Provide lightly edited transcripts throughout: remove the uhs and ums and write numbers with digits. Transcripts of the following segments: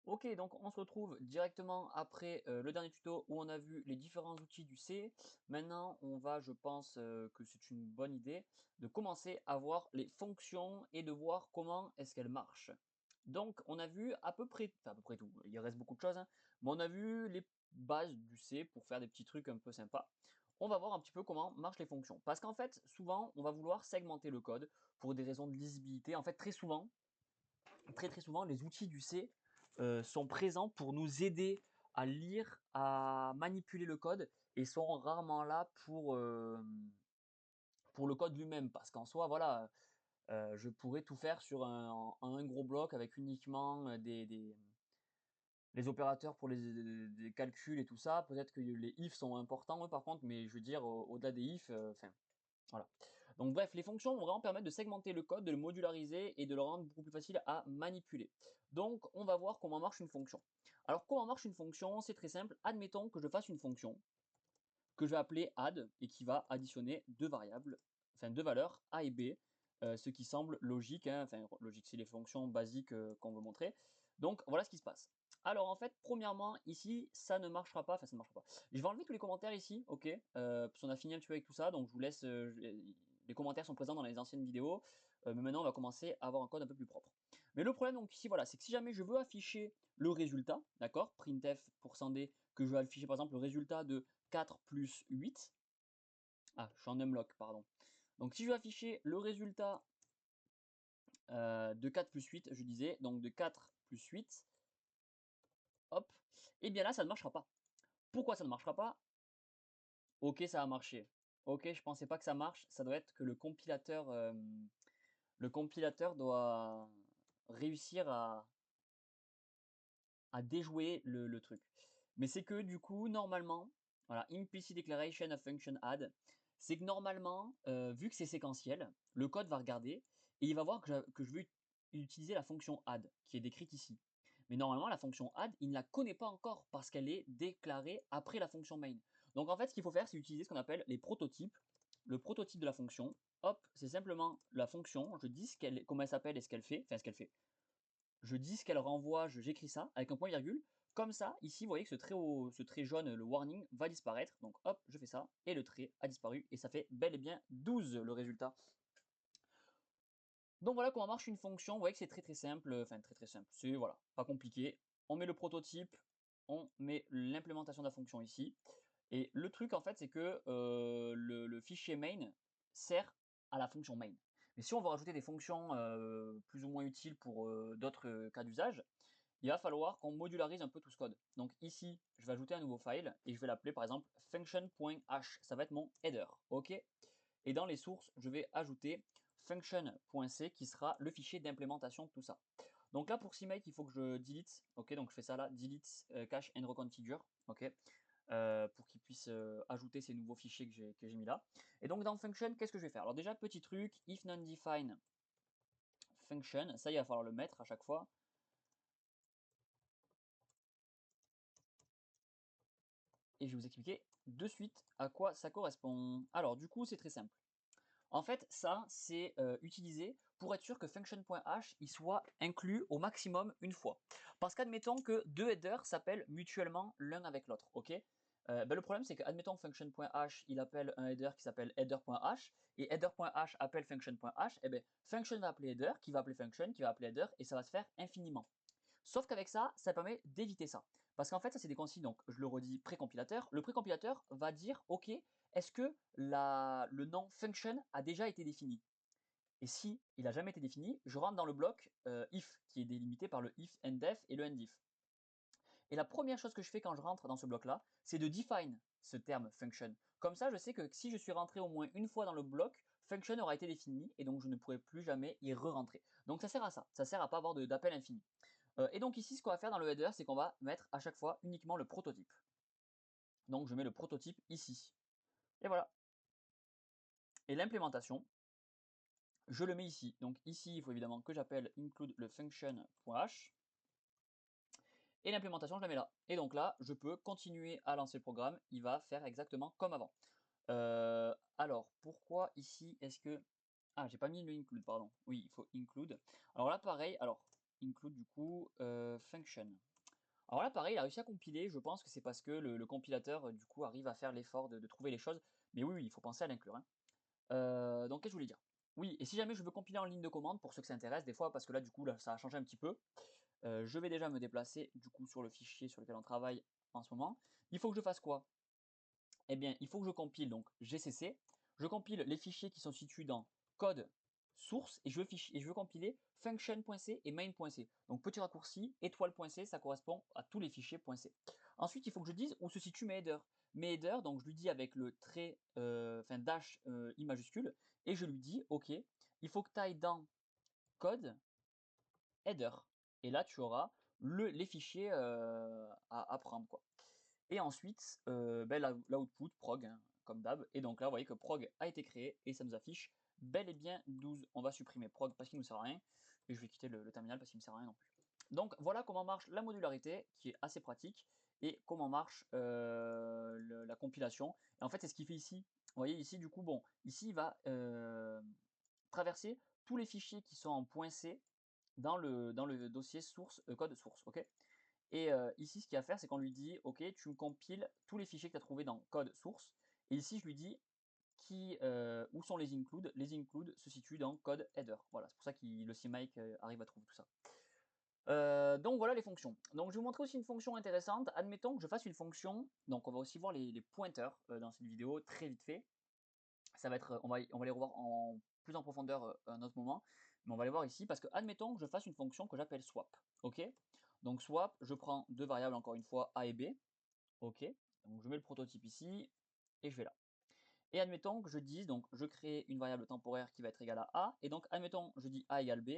Ok, donc on se retrouve directement après le dernier tuto où on a vu les différents outils du C. Maintenant, on va, je pense que c'est une bonne idée, de commencer à voir les fonctions et de voir comment est-ce qu'elles marchent. Donc, on a vu à peu près, enfin à peu près tout, il reste beaucoup de choses, hein, mais on a vu les bases du C pour faire des petits trucs un peu sympas. On va voir un petit peu comment marchent les fonctions. Parce qu'en fait, souvent, on va vouloir segmenter le code pour des raisons de lisibilité. En fait, très souvent, les outils du C sont présents pour nous aider à lire, à manipuler le code et sont rarement là pour le code lui-même. Parce qu'en soi, voilà, je pourrais tout faire sur un gros bloc avec uniquement les opérateurs pour des calculs et tout ça. Peut-être que les ifs sont importants, eux, par contre, mais je veux dire, au-delà des ifs, enfin, voilà. Donc bref, les fonctions vont vraiment permettre de segmenter le code, de le modulariser et de le rendre beaucoup plus facile à manipuler. Donc on va voir comment marche une fonction. Alors comment marche une fonction? C'est très simple. Admettons que je fasse une fonction que je vais appeler add et qui va additionner deux variables, enfin deux valeurs a et b, ce qui semble logique, hein, enfin logique, c'est les fonctions basiques qu'on veut montrer. Donc voilà ce qui se passe. Alors en fait, premièrement, ici, ça ne marchera pas, enfin ça ne marchera pas. Je vais enlever tous les commentaires ici, ok, parce qu'on a fini un petit peu avec tout ça, donc je vous laisse, les commentaires sont présents dans les anciennes vidéos, mais maintenant on va commencer à avoir un code un peu plus propre. Mais le problème donc ici, voilà, c'est que si jamais je veux afficher le résultat, d'accord, printf %d, que je veux afficher par exemple le résultat de 4 plus 8. Ah, je suis en unblock, pardon. Donc si je veux afficher le résultat de 4 plus 8, je disais, donc de 4 plus 8, hop, et bien là, ça ne marchera pas. Pourquoi ça ne marchera pas? Ok, ça a marché. Ok, je pensais pas que ça marche. Ça doit être que le compilateur doit réussir à déjouer le truc. Mais c'est que du coup, normalement, voilà, implicit declaration of function add, c'est que normalement, vu que c'est séquentiel, le code va regarder et il va voir que je veux utiliser la fonction add qui est décrite ici. Mais normalement, la fonction add, il ne la connaît pas encore parce qu'elle est déclarée après la fonction main. Donc en fait, ce qu'il faut faire, c'est utiliser ce qu'on appelle les prototypes. Le prototype de la fonction, hop, c'est simplement la fonction, je dis comment elle s'appelle et ce qu'elle fait, enfin ce qu'elle fait, je dis ce qu'elle renvoie, j'écris ça avec un point virgule. Comme ça, ici, vous voyez que ce trait jaune, le warning, va disparaître. Donc hop, je fais ça, et le trait a disparu, et ça fait bel et bien 12 le résultat. Donc voilà comment marche une fonction. Vous voyez que c'est très simple, enfin très simple, c'est voilà, pas compliqué. On met le prototype, on met l'implémentation de la fonction ici. Et le truc en fait, c'est que le fichier main sert à la fonction main. Mais si on veut rajouter des fonctions plus ou moins utiles pour d'autres cas d'usage, il va falloir qu'on modularise un peu tout ce code. Donc ici, je vais ajouter un nouveau file et je vais l'appeler par exemple function.h. Ça va être mon header, ok? Et dans les sources, je vais ajouter function.c qui sera le fichier d'implémentation de tout ça. Donc là, pour CMake, il faut que je delete, ok? Donc je fais ça là, delete cache and reconfigure, ok? Pour qu'il puisse ajouter ces nouveaux fichiers que j'ai mis là. Et donc dans function, qu'est-ce que je vais faire? Alors déjà, petit truc, if non-define function, ça il va falloir le mettre à chaque fois. Et je vais vous expliquer de suite à quoi ça correspond. Alors du coup, c'est très simple. En fait, ça, c'est utilisé pour être sûr que function.h il soit inclus au maximum une fois. Parce qu'admettons que deux headers s'appellent mutuellement l'un avec l'autre, ok? Le problème, c'est qu'admettons function.h il appelle un header qui s'appelle header.h et header.h appelle function.h, et bien function va appeler header, qui va appeler function, qui va appeler header, et ça va se faire infiniment. Sauf qu'avec ça, ça permet d'éviter ça. Parce qu'en fait, ça c'est des consignes, donc je le redis, précompilateur. Le précompilateur va dire, ok, est-ce que le nom function a déjà été défini? Et si il n'a jamais été défini, je rentre dans le bloc if, qui est délimité par le if endef et le endif. Et la première chose que je fais quand je rentre dans ce bloc-là, c'est de define ce terme function. Comme ça, je sais que si je suis rentré au moins une fois dans le bloc, function aura été défini et donc je ne pourrai plus jamais y re-rentrer. Donc ça sert à ça, ça sert à pas avoir d'appel infini. Et donc ici, ce qu'on va faire dans le header, c'est qu'on va mettre à chaque fois uniquement le prototype. Donc je mets le prototype ici. Et voilà. Et l'implémentation, je le mets ici. Donc ici, il faut évidemment que j'appelle include le function.h. Et l'implémentation, je la mets là. Et donc là, je peux continuer à lancer le programme. Il va faire exactement comme avant. Alors, pourquoi ici, est-ce que... Ah, j'ai pas mis le include, pardon. Oui, il faut include. Alors là, pareil. Alors, include du coup, function. Alors là, pareil, il a réussi à compiler. Je pense que c'est parce que le compilateur, du coup, arrive à faire l'effort de trouver les choses. Mais oui, oui, il faut penser à l'inclure, hein. Donc, qu'est-ce que je voulais dire? Oui, et si jamais je veux compiler en ligne de commande, pour ceux que ça intéresse, des fois, parce que là, du coup, là, ça a changé un petit peu, je vais déjà me déplacer, du coup, sur le fichier sur lequel on travaille en ce moment. Il faut que je fasse quoi? Eh bien, il faut que je compile donc GCC. Je compile les fichiers qui sont situés dans code source et je veux compiler function.c et main.c. Donc petit raccourci, étoile.c, ça correspond à tous les fichiers .c. Ensuite, il faut que je dise où se situent mes headers. Mes headers, donc je lui dis avec le trait, dash i majuscule, et je lui dis, ok, il faut que tu ailles dans code header. Et là, tu auras les fichiers à prendre, quoi. Et ensuite, l'output prog, hein, comme d'hab. Et donc là, vous voyez que prog a été créé et ça nous affiche bel et bien 12. On va supprimer prog parce qu'il ne nous sert à rien. Et je vais quitter le terminal parce qu'il ne me sert à rien non plus. Donc voilà comment marche la modularité, qui est assez pratique, et comment marche la compilation. Et en fait, c'est ce qu'il fait ici. Vous voyez ici, du coup, bon, ici, il va traverser tous les fichiers qui sont en .c dans le dossier source, code source. Ok. Et ici, ce qu'il y a à faire, c'est qu'on lui dit, OK, tu me compiles tous les fichiers que tu as trouvés dans code source. Et ici, je lui dis où sont les includes. Les includes se situent dans code header. Voilà, c'est pour ça que le CMake arrive à trouver tout ça. Donc voilà les fonctions. Donc je vais vous montrer aussi une fonction intéressante. Admettons que je fasse une fonction. Donc on va aussi voir les pointeurs dans cette vidéo très vite fait. Ça va être, on va les revoir plus en profondeur à un autre moment, mais on va les voir ici parce que admettons que je fasse une fonction que j'appelle swap. Ok. Donc swap, je prends deux variables encore une fois a et b. Ok. Donc je mets le prototype ici et je vais là. Et admettons que je dise, donc je crée une variable temporaire qui va être égale à a, et donc admettons je dis a égale b,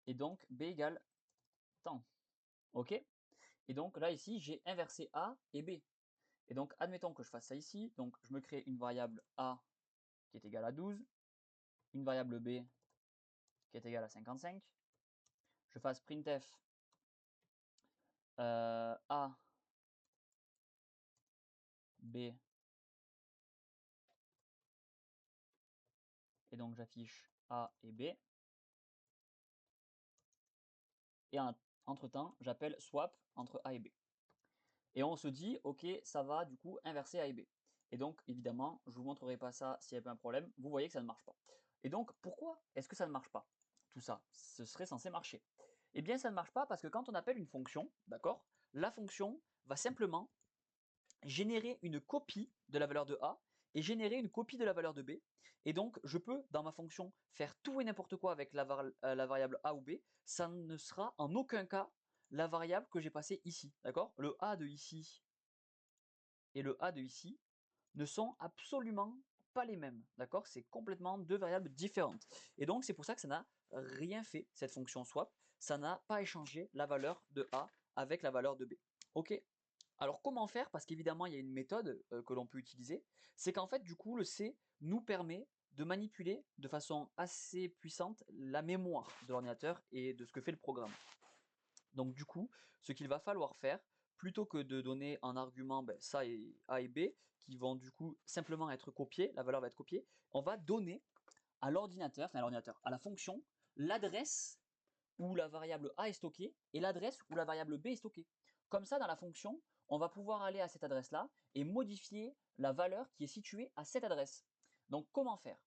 et donc b égale temps. Ok. Et donc là ici j'ai inversé a et b. Et donc admettons que je fasse ça ici, donc je me crée une variable a qui est égale à 12, une variable b qui est égale à 55. Je fasse printf a, b, et donc j'affiche a et b. Et entre temps, j'appelle swap entre a et b. Et on se dit, ok, ça va du coup inverser a et b. Et donc, évidemment, je ne vous montrerai pas ça s'il n'y a pas un problème. Vous voyez que ça ne marche pas. Et donc, pourquoi est-ce que ça ne marche pas? Tout ça, ce serait censé marcher. Eh bien, ça ne marche pas parce que quand on appelle une fonction, d'accord, la fonction va simplement générer une copie de la valeur de A et générer une copie de la valeur de B. Et donc, je peux, dans ma fonction, faire tout et n'importe quoi avec la variable A ou B. Ça ne sera en aucun cas la variable que j'ai passée ici. D'accord? Le A de ici et le A de ici ne sont absolument pas les mêmes. D'accord? C'est complètement deux variables différentes. Et donc, c'est pour ça que ça n'a rien fait, cette fonction swap. Ça n'a pas échangé la valeur de A avec la valeur de B. Ok? Alors comment faire? Parce qu'évidemment, il y a une méthode que l'on peut utiliser. C'est qu'en fait, du coup, le C nous permet de manipuler de façon assez puissante la mémoire de l'ordinateur et de ce que fait le programme. Donc du coup, ce qu'il va falloir faire, plutôt que de donner en argument ça et A et B, qui vont du coup simplement être copiés, la valeur va être copiée, on va donner à l'ordinateur, à la fonction, l'adresse où la variable A est stockée et l'adresse où la variable B est stockée. Comme ça, dans la fonction, on va pouvoir aller à cette adresse-là et modifier la valeur qui est située à cette adresse. Donc, comment faire?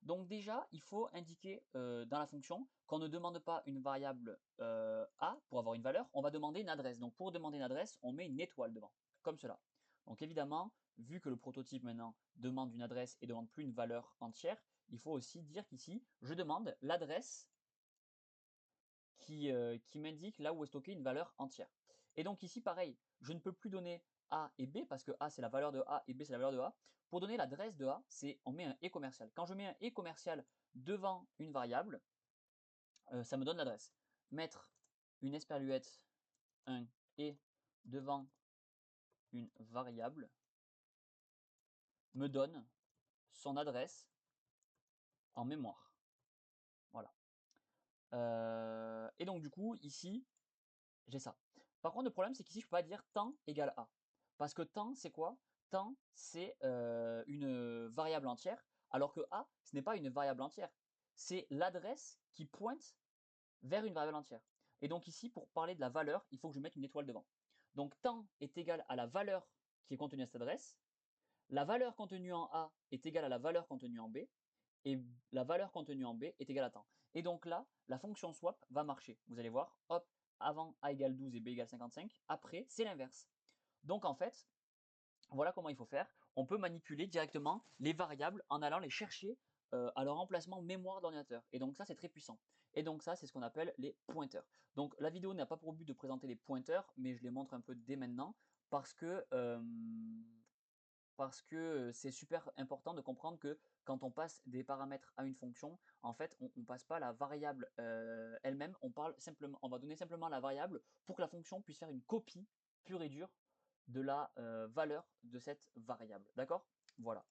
Donc déjà, il faut indiquer dans la fonction qu'on ne demande pas une variable A pour avoir une valeur, on va demander une adresse. Donc pour demander une adresse, on met une étoile devant, comme cela. Donc évidemment, vu que le prototype maintenant demande une adresse et demande plus une valeur entière, il faut aussi dire qu'ici, je demande l'adresse qui m'indique là où est stockée une valeur entière. Et donc ici, pareil, je ne peux plus donner A et B parce que A c'est la valeur de A et B c'est la valeur de A. Pour donner l'adresse de A, on met un et commercial. Quand je mets un et commercial devant une variable, ça me donne l'adresse. Mettre une esperluette, un et devant une variable me donne son adresse en mémoire. Voilà. Et donc du coup, ici, j'ai ça. Par contre, le problème, c'est qu'ici, je ne peux pas dire temps égale A. Parce que temps, c'est quoi? Temps, c'est une variable entière, alors que A, ce n'est pas une variable entière. C'est l'adresse qui pointe vers une variable entière. Et donc ici, pour parler de la valeur, il faut que je mette une étoile devant. Donc temps est égal à la valeur qui est contenue à cette adresse. La valeur contenue en A est égale à la valeur contenue en B. Et la valeur contenue en B est égale à temps. Et donc là, la fonction swap va marcher. Vous allez voir, hop, avant A égale 12 et B égale 55, après, c'est l'inverse. Donc en fait, voilà comment il faut faire. On peut manipuler directement les variables en allant les chercher à leur emplacement mémoire d'ordinateur. Et donc ça, c'est très puissant. Et donc ça, c'est ce qu'on appelle les pointeurs. Donc la vidéo n'a pas pour but de présenter les pointeurs, mais je les montre un peu dès maintenant parce que c'est super important de comprendre que quand on passe des paramètres à une fonction, en fait, on ne passe pas la variable elle-même, on va donner simplement la variable pour que la fonction puisse faire une copie pure et dure de la valeur de cette variable. D'accord? Voilà.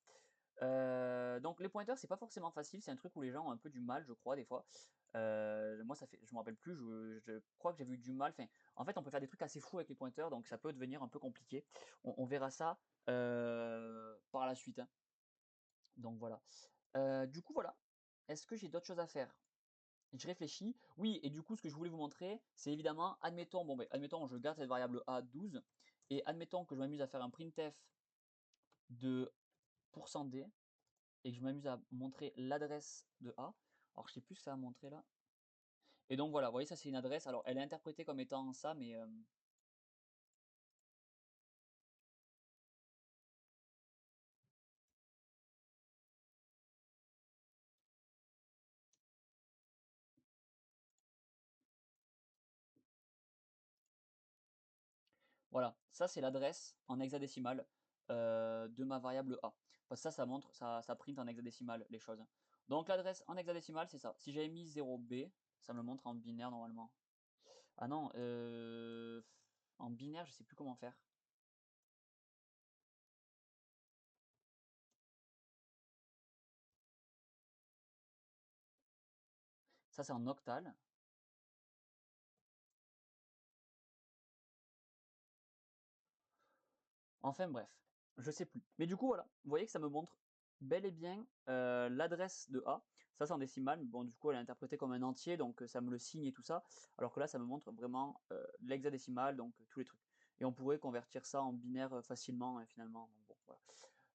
Donc les pointeurs, c'est pas forcément facile, c'est un truc où les gens ont un peu du mal, je crois, des fois. Moi, je me rappelle plus, je crois que j'ai eu du mal. Enfin, en fait, on peut faire des trucs assez fous avec les pointeurs, donc ça peut devenir un peu compliqué. On verra ça par la suite, hein. Donc voilà. Du coup, voilà. Est-ce que j'ai d'autres choses à faire? Je réfléchis. Oui, et du coup, ce que je voulais vous montrer, c'est évidemment, admettons, bon, ben, admettons, je garde cette variable A 12, et admettons que je m'amuse à faire un printf de %d, et que je m'amuse à montrer l'adresse de A. Alors, je sais plus ce que ça va montrer là. Et donc voilà, vous voyez, ça c'est une adresse. Alors, elle est interprétée comme étant ça, mais voilà, ça c'est l'adresse en hexadécimal de ma variable A. Parce que ça montre, ça print en hexadécimal les choses. Donc l'adresse en hexadécimal, c'est ça. Si j'avais mis 0B, ça me le montre en binaire normalement. Ah non, en binaire, je sais plus comment faire. Ça c'est en octal. Enfin bref, je sais plus. Mais du coup voilà, vous voyez que ça me montre bel et bien l'adresse de A. Ça c'est en décimal, mais bon du coup elle est interprétée comme un entier, donc ça me le signe et tout ça. Alors que là ça me montre vraiment l'hexadécimal, donc tous les trucs. Et on pourrait convertir ça en binaire facilement finalement. Donc, bon,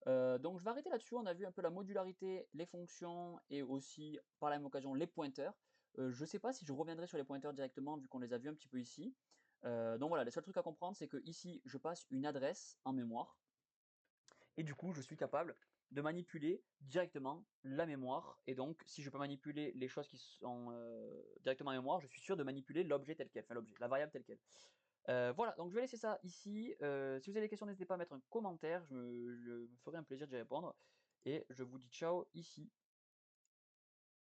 voilà. Donc je vais arrêter là-dessus, on a vu un peu la modularité, les fonctions et aussi par la même occasion les pointeurs. Je ne sais pas si je reviendrai sur les pointeurs directement vu qu'on les a vus un petit peu ici. Donc voilà, le seul truc à comprendre c'est que ici je passe une adresse en mémoire et du coup je suis capable de manipuler directement la mémoire. Et donc si je peux manipuler les choses qui sont directement en mémoire, je suis sûr de manipuler l'objet tel quel, enfin l'objet, la variable telle quelle. Voilà, donc je vais laisser ça ici. Si vous avez des questions, n'hésitez pas à mettre un commentaire, je me ferai un plaisir d'y répondre. Et je vous dis ciao ici.